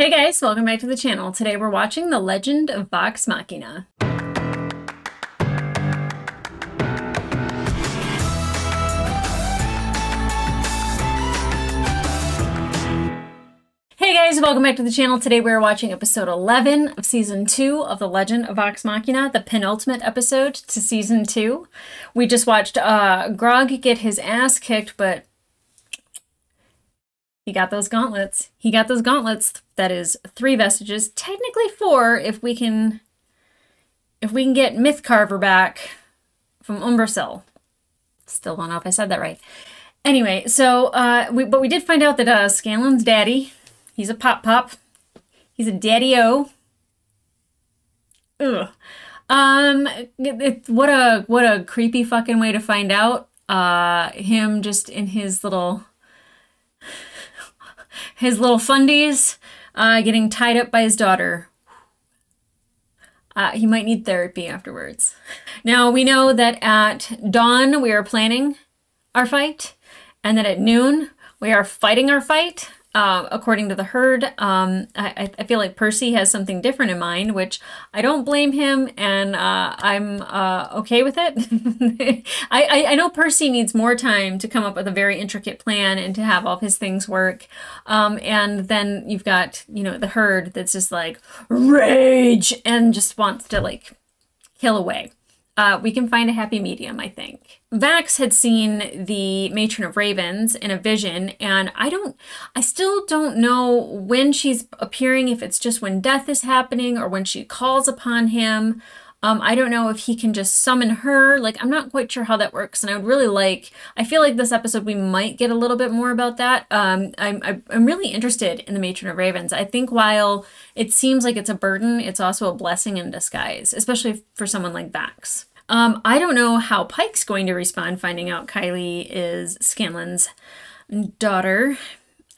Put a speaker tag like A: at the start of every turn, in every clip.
A: Hey guys, welcome back to the channel. Today we're watching The Legend of Vox Machina. Hey guys, welcome back to the channel. Today we're watching episode 11 of season 2 of The Legend of Vox Machina, the penultimate episode to season 2. We just watched Grog get his ass kicked, but he got those gauntlets. He got those gauntlets. That is 3 vestiges. Technically 4 if we can get Mythcarver back from Umbrasyl. Still don't know if I said that right. Anyway, so but we did find out that Scanlan's daddy, he's a pop. He's a daddy-o. Ugh. What a creepy fucking way to find out. Him just in his little fundies, getting tied up by his daughter. He might need therapy afterwards. Now, we know that at dawn we are planning our fight, and that at noon we are fighting our fight. According to the herd, I feel like Percy has something different in mind, which I don't blame him, and I'm okay with it. I know Percy needs more time to come up with a very intricate plan and to have all of his things work. And then you've got, the herd that's just like, rage, and just wants to, like, kill away. We can find a happy medium, I think. Vax had seen the Matron of Ravens in a vision, and I still don't know when she's appearing, if it's just when death is happening or when she calls upon him. I don't know if he can just summon her. Like, I'm not quite sure how that works, and I feel like this episode we might get a little bit more about that. I'm really interested in the Matron of Ravens. I think while it seems like it's a burden, it's also a blessing in disguise, especially for someone like Vax. I don't know how Pike's going to respond finding out Kylie is Scanlan's daughter.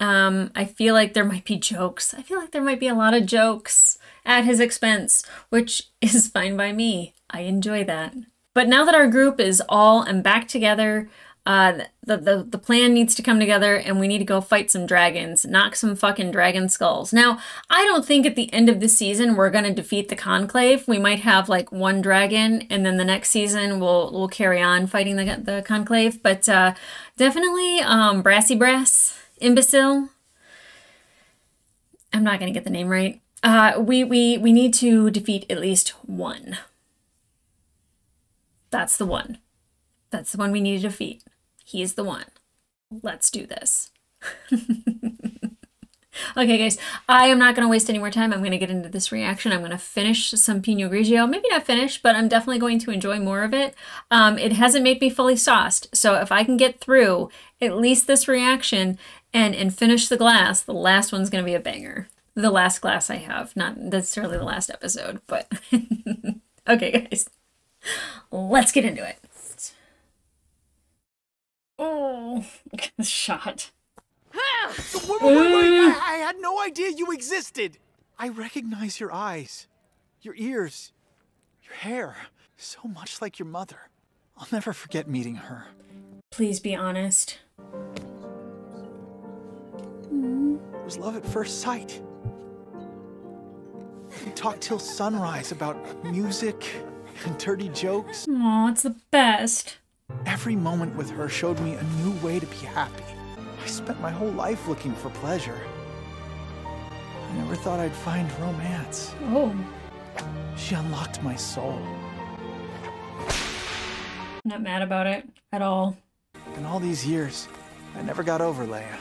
A: I feel like there might be jokes. I feel like there might be a lot of jokes at his expense, which is fine by me. I enjoy that. But now that our group is all and back together, the plan needs to come together, and we need to go fight some dragons, knock some fucking dragon skulls. Now, I don't think at the end of the season we're gonna defeat the Conclave. We might have like 1 dragon, and then the next season we'll carry on fighting the Conclave. But definitely Brassy Brass, Imbecile. I'm not gonna get the name right. We need to defeat at least 1. That's the one. That's the one we need to defeat. He's the one. Let's do this. Okay, guys, I am not going to waste any more time. I'm going to get into this reaction. I'm going to finish some Pinot Grigio. Maybe not finish, but I'm definitely going to enjoy more of it. It hasn't made me fully sauced, so if I can get through at least this reaction and finish the glass, the last one's going to be a banger. The last glass I have, not necessarily the last episode, but okay, guys, let's get into it. Oh, shot.
B: Wait, I had no idea you existed. I recognize your eyes, your ears, your hair. So much like your mother. I'll never forget meeting her.
A: Please be honest.
B: It was love at first sight. We talked till sunrise about music and dirty jokes.
A: Aw, it's the best.
B: Every moment with her showed me a new way to be happy. I spent my whole life looking for pleasure. I never thought I'd find romance.
A: Oh.
B: She unlocked my soul.
A: I'm not mad about it at all.
B: In all these years, I never got over Leia.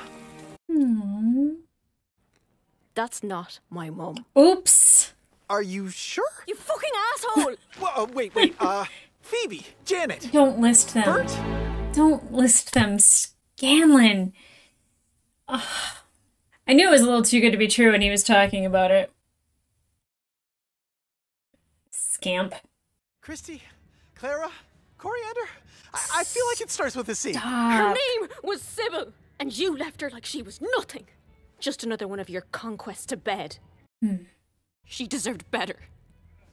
C: That's not my mom.
A: Oops.
B: Are you sure?
C: You fucking asshole!
B: Whoa, wait, Phoebe, Janet.
A: Don't list them.
B: Bert?
A: Don't list them, Scanlan. Ugh. I knew it was a little too good to be true when he was talking about it. Scamp.
B: Christy, Clara, Coriander. I feel like it starts with a C.
C: Her
A: Stop.
C: name was Sybil, and you left her like she was nothing. Just another one of your conquests to bed. She deserved better,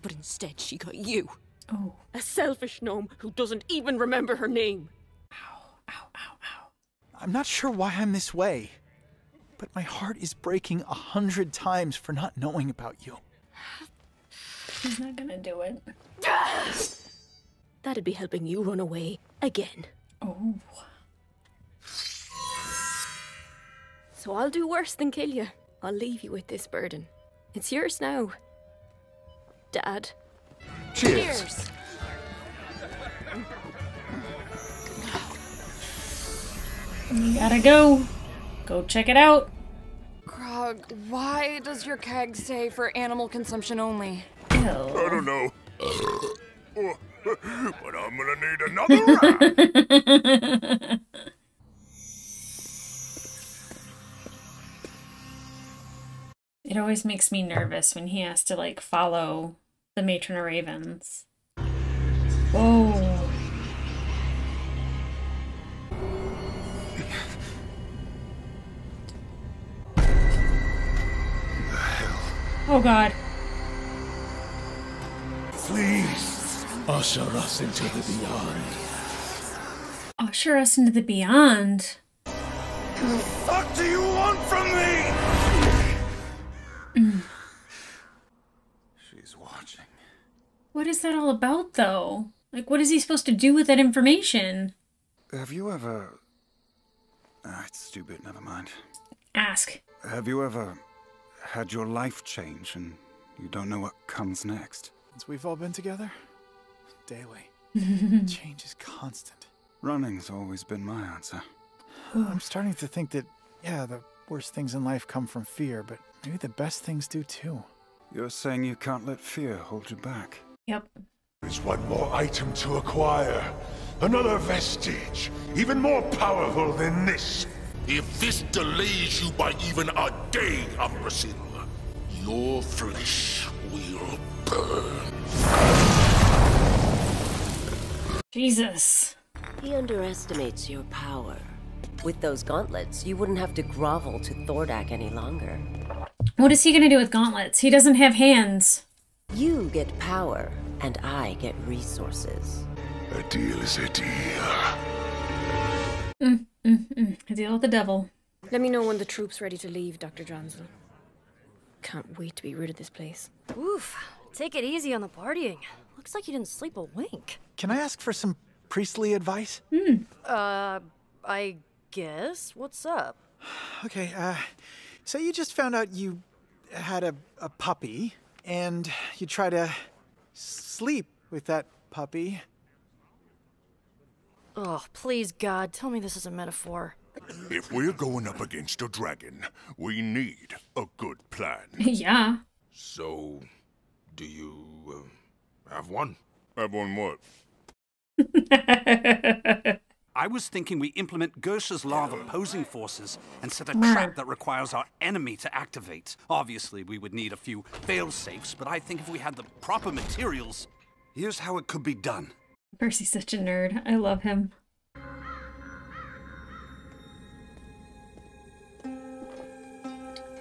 C: but instead she got you.
A: Oh.
C: A selfish gnome who doesn't even remember her name.
A: Ow, ow, ow, ow.
B: I'm not sure why I'm this way. but my heart is breaking 100 times for not knowing about you.
A: He's not gonna do it.
C: That'd be helping you run away again.
A: Oh.
C: So I'll do worse than kill you. I'll leave you with this burden. It's yours now, Dad.
B: Cheers.
A: You gotta go. Go check it out.
D: Krog, why does your keg say for animal consumption only?
A: Ew.
E: I don't know. But I'm gonna need another round.
A: It always makes me nervous when he has to, like, follow the matron of ravens. Whoa. Oh, God.
E: Please, usher us into the beyond.
A: Usher us into the beyond.
E: The fuck do you want from me?
B: She's watching.
A: What is that all about, though? Like, what is he supposed to do with that information?
F: Have you ever... it's stupid, never mind.
A: Ask.
F: Have you ever had your life change and you don't know what comes next?
B: Since we've all been together? Daily. Change is constant.
F: Running's always been my answer.
B: I'm starting to think that, yeah, the worst things in life come from fear, but maybe the best things do too.
F: You're saying you can't let fear hold you back?
A: Yep.
E: There's one more item to acquire. Another vestige, even more powerful than this. If this delays you by even a day, Umbrasil, your flesh will burn.
A: Jesus.
G: He underestimates your power. With those gauntlets, you wouldn't have to grovel to Thordak any longer.
A: What is he gonna do with gauntlets? He doesn't have hands.
G: You get power, and I get resources.
E: A deal is a deal.
A: A deal with the devil.
C: Let me know when the troop's ready to leave, Dr. Johnsel. Can't wait to be rid of this place.
D: Oof, take it easy on the partying. Looks like you didn't sleep a wink.
B: Can I ask for some priestly advice?
D: I guess. What's up?
B: Okay, say you just found out you had a puppy, and you try to sleep with that puppy.
D: Oh, please, God, tell me this is a metaphor.
E: If we're going up against a dragon, we need a good plan.
A: Yeah.
E: So, do you have one? Have one what?
H: I was thinking we implement Gersha's law of opposing forces and set a trap that requires our enemy to activate. Obviously, we would need a few fail-safes, but I think if we had the proper materials... Here's how it could be done.
A: Percy's such a nerd. I love him.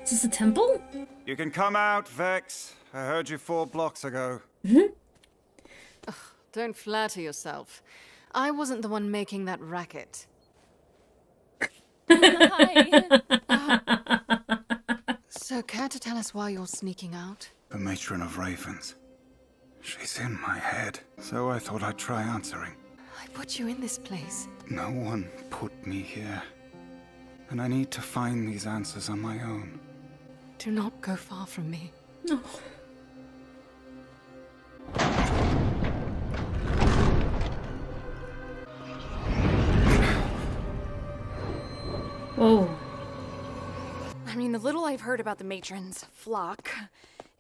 A: Is this a temple?
F: You can come out, Vex. I heard you 4 blocks ago.
D: Don't flatter yourself. I wasn't the one making that racket. Hi. So, care to tell us why you're sneaking out?
F: The matron of ravens. She's in my head, so I thought I'd try answering.
D: I put you in this place.
F: No one put me here. And I need to find these answers on my own.
D: Do not go far from me.
A: No. Whoa.
D: I mean, the little I've heard about the matron's flock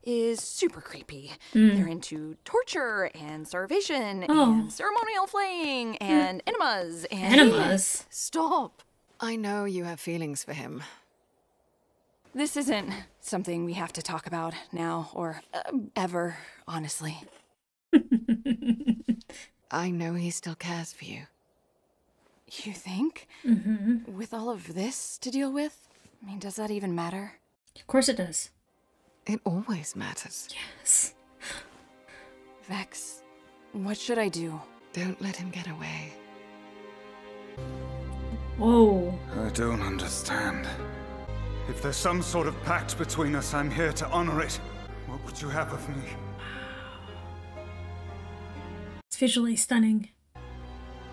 D: is super creepy. They're into torture and starvation and ceremonial flaying and enemas and...
A: Enemas?
D: Stop. I know you have feelings for him. This isn't something we have to talk about now or ever, honestly. I know he still cares for you. You think? With all of this to deal with? I mean, does that even matter?
A: Of course it does.
D: It always matters.
A: Yes.
D: Vex, what should I do? Don't let him get away.
A: Whoa.
F: I don't understand. If there's some sort of pact between us, I'm here to honor it. What would you have of me?
A: It's visually stunning.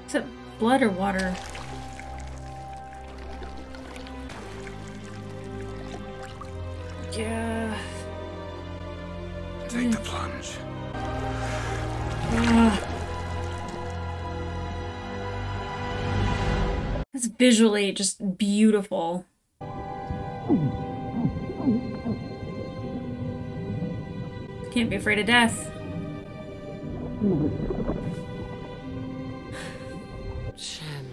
A: Is it blood or water? Yeah.
F: Take the plunge.
A: It's visually just beautiful. Can't be afraid of death.
G: Champion.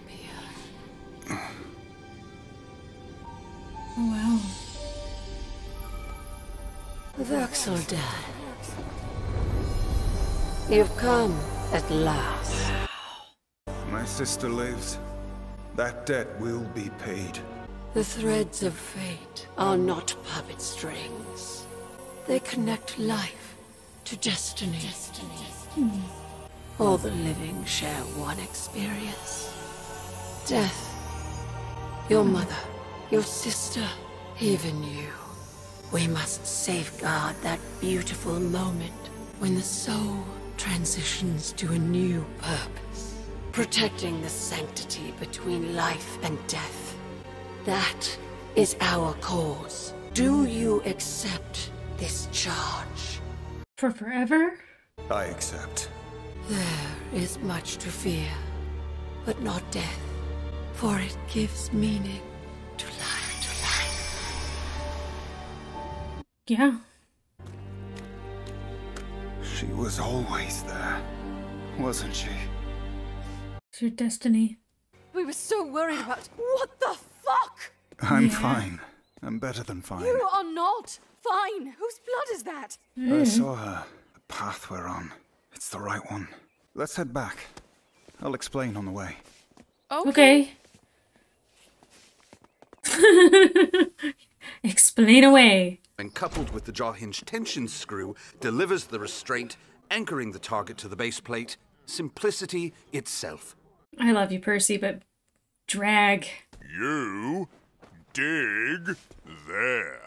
A: Oh wow.
G: Xander. You've come at last.
F: My sister lives. That debt will be paid.
G: The threads of fate are not puppet strings. They connect life to destiny. All the living share one experience. Death. Your mother, your sister, even you. We must safeguard that beautiful moment when the soul transitions to a new purpose. Protecting the sanctity between life and death. That is our cause. Do you accept this charge?
A: For forever?
F: I accept.
G: There is much to fear, but not death, for it gives meaning to life.
A: Yeah.
F: She was always there, wasn't she?
A: It's your destiny.
D: We were so worried about... What the fuck?
F: I'm fine. I'm better than fine.
D: You are not fine. Whose blood is that?
F: I saw her. The path we're on. It's the right one. Let's head back. I'll explain on the way.
A: Okay. Explain away.
H: And coupled with the jaw hinge tension screw, delivers the restraint, anchoring the target to the base plate. Simplicity itself.
A: I love you, Percy, but drag.
E: You dig there.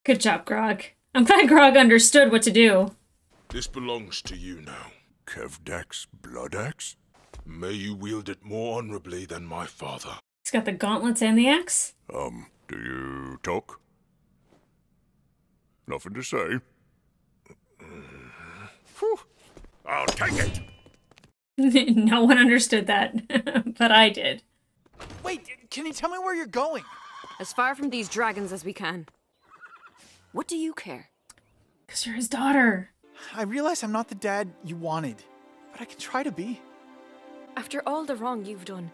A: Good job, Grog. I'm glad Grog understood what to do.
E: This belongs to you now. Kevdax Bloodaxe? May you wield it more honorably than my father.
A: He's got the gauntlets and the axe.
E: Do you talk? Nothing to say. Whew. I'll take it!
A: No one understood that, but I did.
B: Wait, can you tell me where you're going?
C: As far from these dragons as we can. What do you care?
A: Because you're his daughter.
B: I realize I'm not the dad you wanted, but I can try to be.
C: After all the wrong you've done,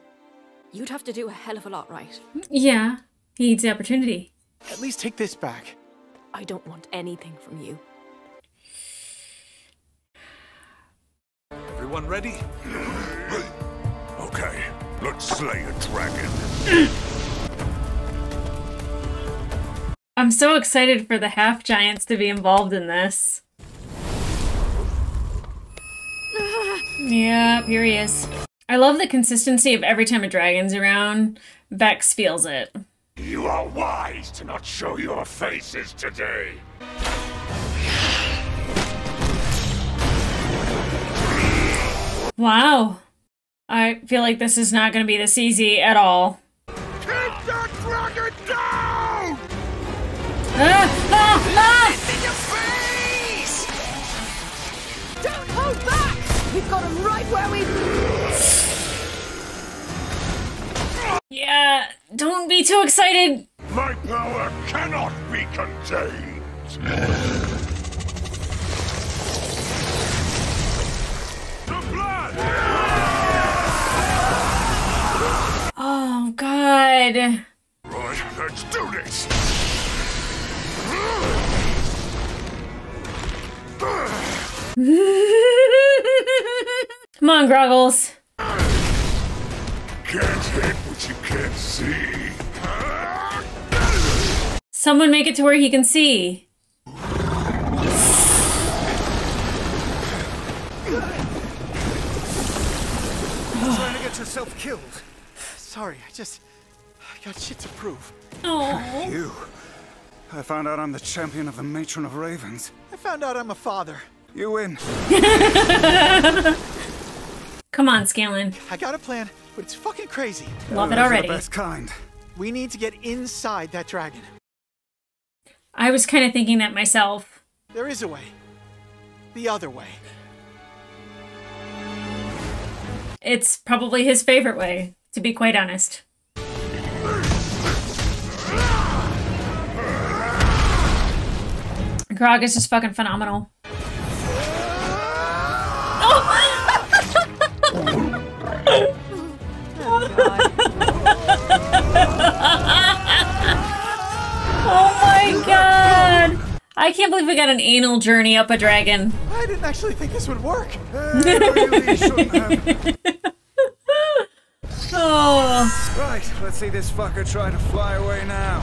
C: you'd have to do a hell of a lot right.
A: Yeah, he needs the opportunity.
B: At least take this back.
C: I don't want anything from you.
E: Everyone ready? Okay, let's slay a dragon.
A: I'm so excited for the half-giants to be involved in this. Yep, here he is. I love the consistency of every time a dragon's around, Vex feels it.
E: You are wise to not show your faces today.
A: Wow. I feel like this is not going to be this easy at all.
E: Keep that dragon down!
D: In your face! Don't hold back! We've got him right where we...
A: Yeah, don't be too excited.
E: My power cannot be contained. The blood!
A: Oh, God.
E: Right, let's do this.
A: Come on, Groggles.
E: Can't hit what you can't see.
A: Someone make it to where he can see.
B: Trying to get yourself killed. Sorry, I just got shit to prove.
A: Oh.
F: You. I found out I'm the champion of the Matron of Ravens.
B: I found out I'm a father.
F: You win.
A: Come on, Scanlan.
B: I got a plan, but it's fucking crazy.
A: Love it
F: Those are
A: already.
F: the best kind.
B: We need to get inside that dragon.
A: I was kind of thinking that myself.
B: There is a way. The other way.
A: It's probably his favorite way, to be quite honest. Grog is just fucking phenomenal. Oh my god! I can't believe we got an anal journey up a dragon.
B: I didn't actually think this would work.
F: Really shouldn't have.
A: Oh.
F: Right, let's see this fucker try to fly away now.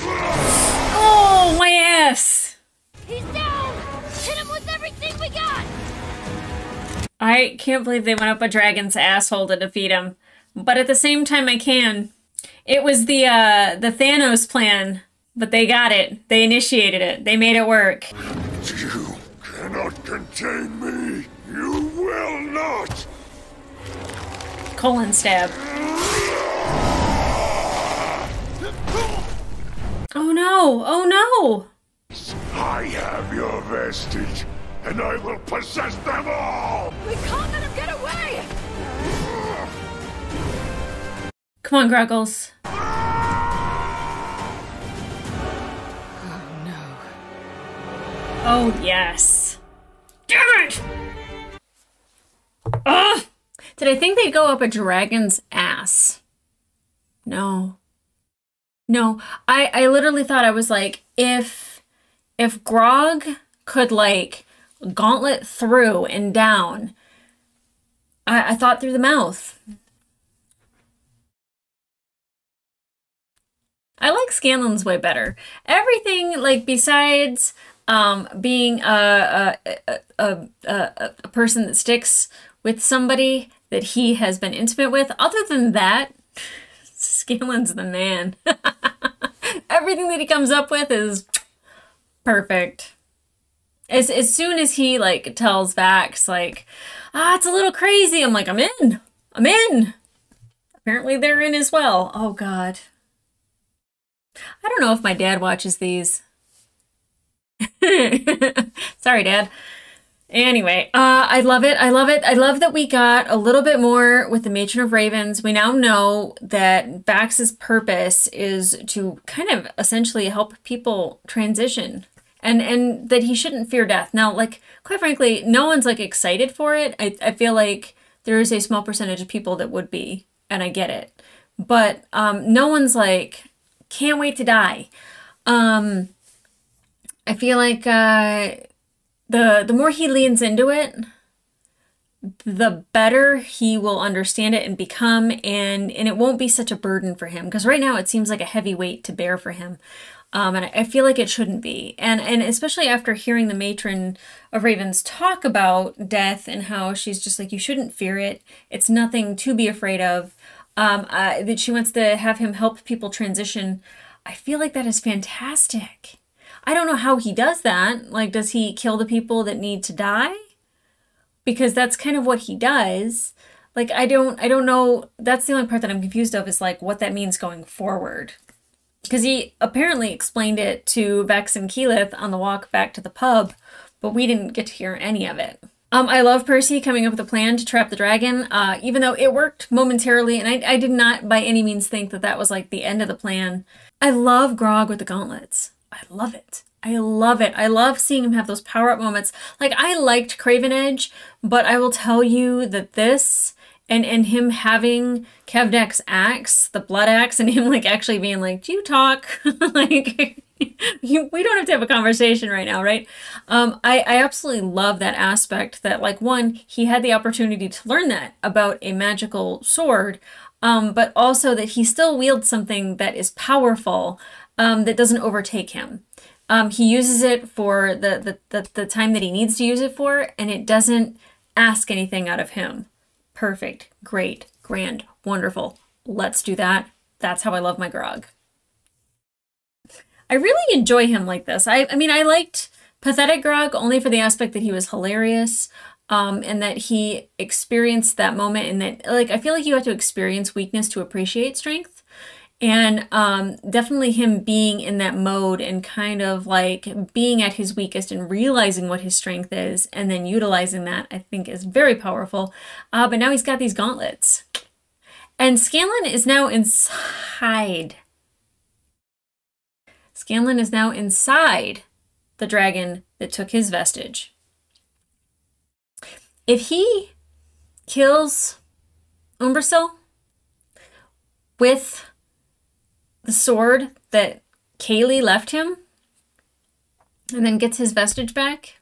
A: Oh, my ass!
C: He's down! Hit him with everything we got!
A: I can't believe they went up a dragon's asshole to defeat him. But at the same time, I can. It was the Thanos plan, but they got it. They initiated it. They made it work.
E: You cannot contain me. You will not.
A: Colon stab. Oh no! Oh no!
E: I have your vestige, and I will possess them all.
C: We can't let him get away!
A: Come on, Gruggles.
C: Oh no.
A: Oh yes. Damn it! Ugh! Did I think they'd go up a dragon's ass? No. No, I literally thought, I was like, if Grog could, like, gauntlet through and down, I thought through the mouth. I like Scanlan's way better. Everything, like, besides being a person that sticks with somebody that he has been intimate with, other than that, Scanlan's the man. Everything that he comes up with is perfect. As soon as he, like, tells Vax, like, it's a little crazy, I'm like, I'm in. I'm in. Apparently they're in as well. Oh, God. I don't know if my dad watches these. Sorry, Dad. Anyway, I love it. I love it. I love that we got a little bit more with the Matron of Ravens. We now know that Vax's purpose is to kind of essentially help people transition, and that he shouldn't fear death. Now, like, quite frankly, no one's, like, excited for it. I feel like there is a small percentage of people that would be, and I get it. But no one's, like, can't wait to die. I feel like the more he leans into it, the better he will understand it and become, and it won't be such a burden for him. Because right now it seems like a heavy weight to bear for him. And I feel like it shouldn't be. And especially after hearing the Matron of Ravens talk about death and how she's just like, you shouldn't fear it. It's nothing to be afraid of. That she wants to have him help people transition. I feel like that is fantastic. I don't know how he does that. Like, does he kill the people that need to die? Because that's kind of what he does. Like, I don't know. That's the only part that I'm confused of, is like what that means going forward. Because he apparently explained it to Vex and Keyleth on the walk back to the pub, but we didn't get to hear any of it. I love Percy coming up with a plan to trap the dragon, even though it worked momentarily, and I did not by any means think that that was like the end of the plan. I love Grog with the gauntlets. I love it. I love it. I love seeing him have those power-up moments. Like, I liked Craven Edge, but I will tell you that this, and him having Kevdek's axe, the blood axe, and him, like, actually being like, do you talk? Like, we don't have to have a conversation right now, right? I absolutely love that aspect that, like, one, he had the opportunity to learn that about a magical sword, but also that he still wields something that is powerful, that doesn't overtake him. He uses it for the time that he needs to use it for, and it doesn't ask anything out of him. Perfect. Great. Grand. Wonderful. Let's do that. that's how I love my Grog. I really enjoy him like this. I mean, I liked Pathetic Grog only for the aspect that he was hilarious, and that he experienced that moment, and that, like, I feel like you have to experience weakness to appreciate strength. And definitely him being in that mode and kind of like being at his weakest and realizing what his strength is and then utilizing that, I think is very powerful. But now he's got these gauntlets. And Scanlan is now inside. Scanlan is now inside the dragon that took his vestige. If he kills Umbrasyl with the sword that Kaylee left him and then gets his vestige back,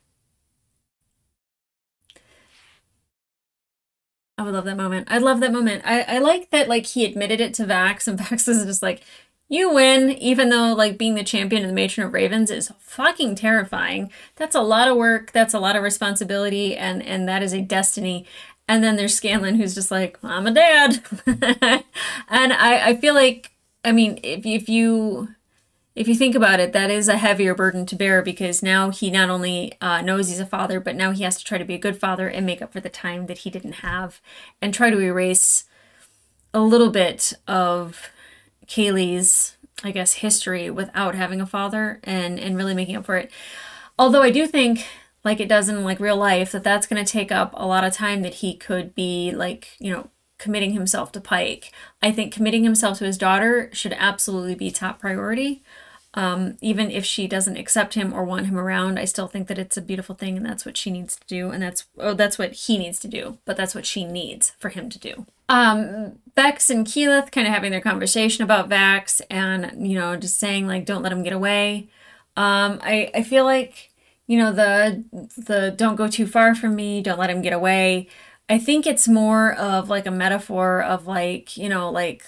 A: I would love that moment. I love that moment. I like that, like, he admitted it to Vax, and Vax is just like, you win, even though, like, being the champion and the matron of ravens is fucking terrifying. That's a lot of work, that's a lot of responsibility, and that is a destiny. And then there's Scanlan, who's just like, I'm a dad. And I feel like, I mean, if you think about it, that is a heavier burden to bear, because now he not only knows he's a father, but now he has to try to be a good father and make up for the time that he didn't have and try to erase a little bit of Kaylee's, I guess, history without having a father and really making up for it. Although I do think, like it does in like real life, that that's going to take up a lot of time that he could be, like, you know, committing himself to Pike. I think committing himself to his daughter should absolutely be top priority. Even if she doesn't accept him or want him around, I still think that it's a beautiful thing, and that's what she needs to do, and that's what he needs to do, but that's what she needs for him to do. Vex and Keyleth kind of having their conversation about Vax, and, you know, just saying, like, don't let him get away. I feel like, you know, the don't go too far from me, don't let him get away. I think it's more of like a metaphor of, like, you know, like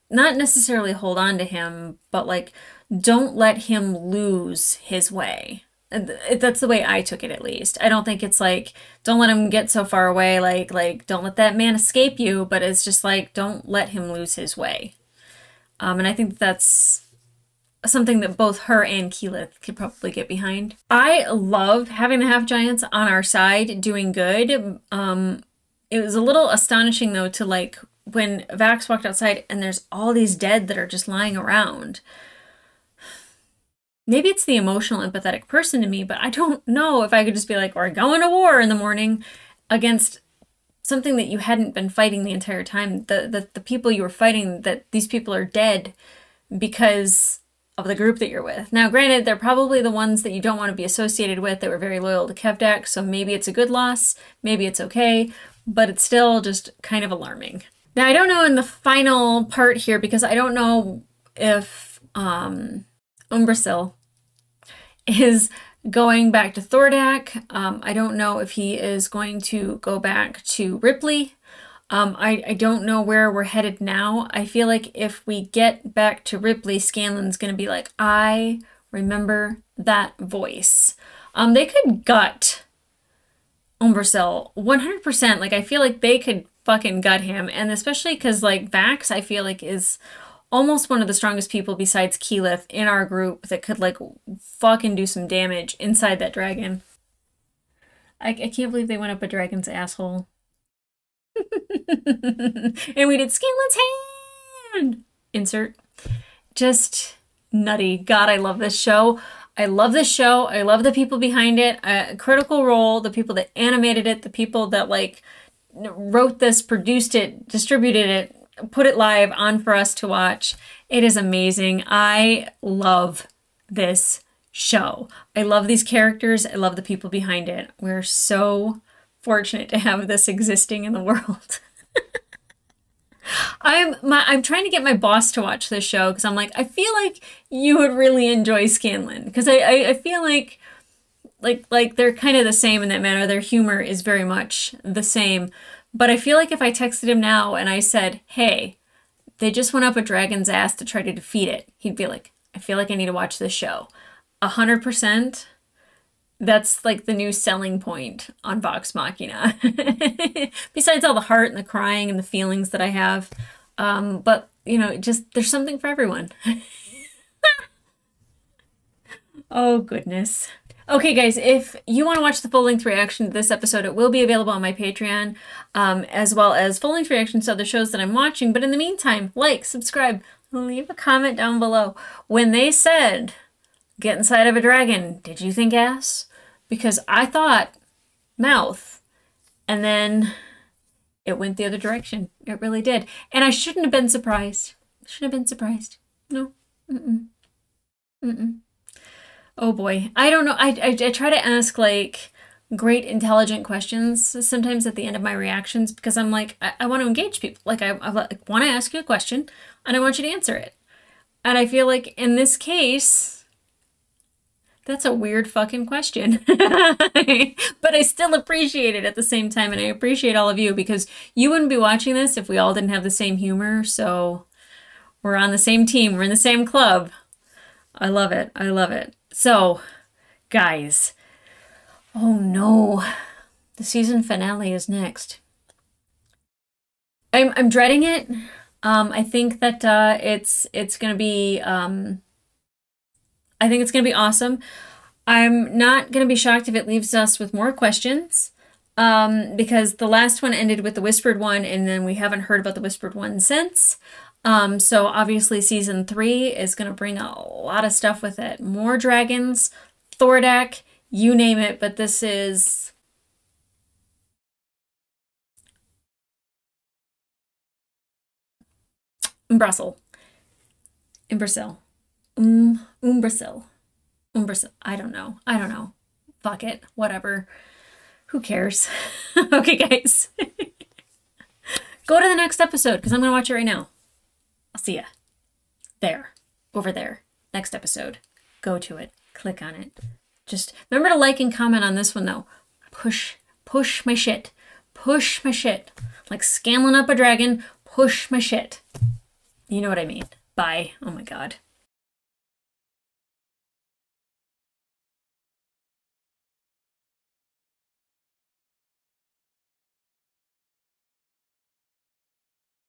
A: not necessarily hold on to him, but like, don't let him lose his way. That's the way I took it, at least. I don't think it's like, don't let him get so far away, like don't let that man escape you, but it's just like, don't let him lose his way. And I think that's something that both her and Keyleth could probably get behind. I love having the half-giants on our side doing good. It was a little astonishing, though, to, like, when Vax walked outside and there's all these dead that are just lying around. Maybe it's the emotional, empathetic person to me, but I don't know if I could just be like, we're going to war in the morning against something that you hadn't been fighting the entire time. The people you were fighting, that these people are dead because of the group that you're with. Now, granted, they're probably the ones that you don't want to be associated with, that were very loyal to Kevdak, so maybe it's a good loss, maybe it's okay, but it's still just kind of alarming. Now, I don't know in the final part here, because I don't know if Umbrasyl is going back to Thordak. I don't know if he is going to go back to Ripley. I don't know where we're headed now. I feel like if we get back to Ripley, Scanlan's going to be like, I remember that voice. They could gut Umbrasyl 100%. Like, I feel like they could fucking gut him. And especially because, like, Vax, I feel like, is almost one of the strongest people besides Keyleth in our group that could, like, fucking do some damage inside that dragon. I can't believe they went up a dragon's asshole. And we did Scanlan's hand! Insert. Just nutty. God, I love this show. I love this show. I love the people behind it. Critical Role, the people that animated it, the people that, like, wrote this, produced it, distributed it, put it live on for us to watch. It is amazing. I love this show. I love these characters. I love the people behind it. We're so fortunate to have this existing in the world. I'm trying to get my boss to watch this show, because I'm like, I feel like you would really enjoy Scanlan, because I feel like they're kind of the same in that manner. Their humor is very much the same. But I feel like if I texted him now and I said, hey, they just went up a dragon's ass to try to defeat it, he'd be like, I feel like I need to watch this show. 100%. That's like the new selling point on Vox Machina. Besides all the heart and the crying and the feelings that I have. But you know, just there's something for everyone. Oh, goodness. Okay, guys, if you want to watch the full-length reaction to this episode, it will be available on my Patreon, as well as full-length reactions to other shows that I'm watching. But in the meantime, like, subscribe, leave a comment down below. When they said, get inside of a dragon, did you think ass? Because I thought mouth, and then it went the other direction. It really did. And I shouldn't have been surprised. Shouldn't have been surprised. No. Mm-mm. Mm-mm. Oh boy. I don't know. I try to ask like great intelligent questions sometimes at the end of my reactions because I'm like, I want to engage people. Like I want to ask you a question and I want you to answer it. And I feel like in this case, that's a weird fucking question. But I still appreciate it at the same time. And I appreciate all of you because you wouldn't be watching this if we all didn't have the same humor. So we're on the same team. We're in the same club. I love it. I love it. So, guys, oh no, the season finale is next. I'm dreading it. I think that it's gonna be I think it's gonna be awesome. I'm not gonna be shocked if it leaves us with more questions. Because the last one ended with the Whispered One, and then we haven't heard about the Whispered One since. So obviously season 3 is going to bring a lot of stuff with it. More dragons, Thordak, you name it, but this is... Umbrasyl. Umbrasyl. Umbrasyl. Umbrasyl. I don't know. Fuck it. Whatever. Who cares? Okay, guys. Go to the next episode, because I'm going to watch it right now. I'll see ya. There. Over there. Next episode. Go to it. Click on it. Just remember to like and comment on this one, though. Push my shit. Push my shit. Like Scanlan up a dragon. Push my shit. You know what I mean. Bye. Oh my god.